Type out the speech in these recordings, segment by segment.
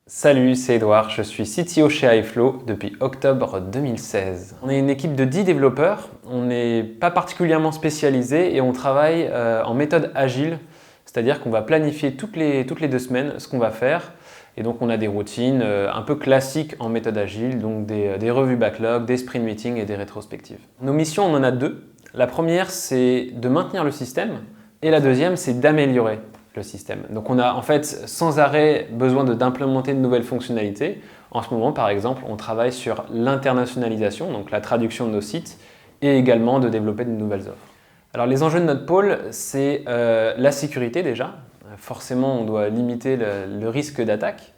Salut, c'est Edouard, je suis CTO chez iFlow depuis octobre 2016. On est une équipe de 10 développeurs, on n'est pas particulièrement spécialisé et on travaille en méthode agile, c'est-à-dire qu'on va planifier toutes les 2 semaines ce qu'on va faire. Et donc on a des routines un peu classiques en méthode agile, donc des revues backlog, des sprint meetings et des rétrospectives. Nos missions, on en a deux. La première, c'est de maintenir le système et la deuxième, c'est d'améliorer le système. Donc on a en fait sans arrêt besoin d'implémenter de nouvelles fonctionnalités. En ce moment, par exemple, on travaille sur l'internationalisation, donc la traduction de nos sites, et également de développer de nouvelles offres. Alors les enjeux de notre pôle, c'est la sécurité déjà. Forcément, on doit limiter le risque d'attaque.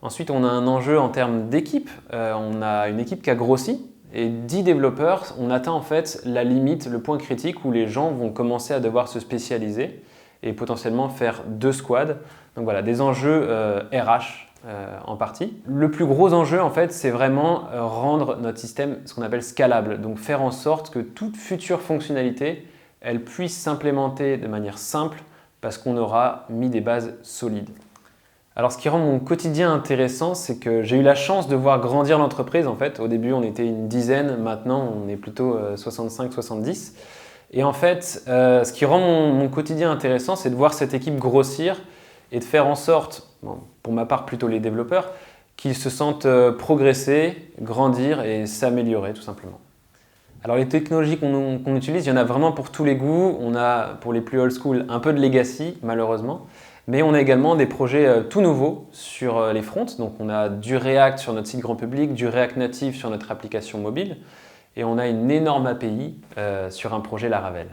Ensuite, on a un enjeu en termes d'équipe. On a une équipe qui a grossi. Et 10 développeurs, on atteint en fait la limite, le point critique où les gens vont commencer à devoir se spécialiser et potentiellement faire 2 squads. Donc voilà, des enjeux RH en partie. Le plus gros enjeu en fait, c'est vraiment rendre notre système ce qu'on appelle scalable. Donc faire en sorte que toute future fonctionnalité, elle puisse s'implémenter de manière simple parce qu'on aura mis des bases solides. Alors ce qui rend mon quotidien intéressant, c'est que j'ai eu la chance de voir grandir l'entreprise en fait. Au début, on était une dizaine, maintenant on est plutôt 65-70. Et en fait, ce qui rend mon quotidien intéressant, c'est de voir cette équipe grossir et de faire en sorte, bon, pour ma part plutôt les développeurs, qu'ils se sentent progresser, grandir et s'améliorer tout simplement. Alors les technologies qu'on utilise, il y en a vraiment pour tous les goûts. On a pour les plus old school un peu de legacy malheureusement, mais on a également des projets tout nouveaux sur les fronts. Donc on a du React sur notre site grand public, du React Native sur notre application mobile. Et on a une énorme API sur un projet Laravel.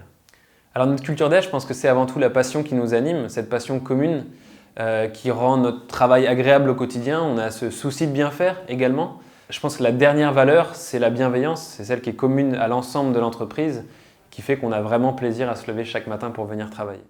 Alors notre culture dev, je pense que c'est avant tout la passion qui nous anime, cette passion commune qui rend notre travail agréable au quotidien. On a ce souci de bien faire également. Je pense que la dernière valeur, c'est la bienveillance, c'est celle qui est commune à l'ensemble de l'entreprise, qui fait qu'on a vraiment plaisir à se lever chaque matin pour venir travailler.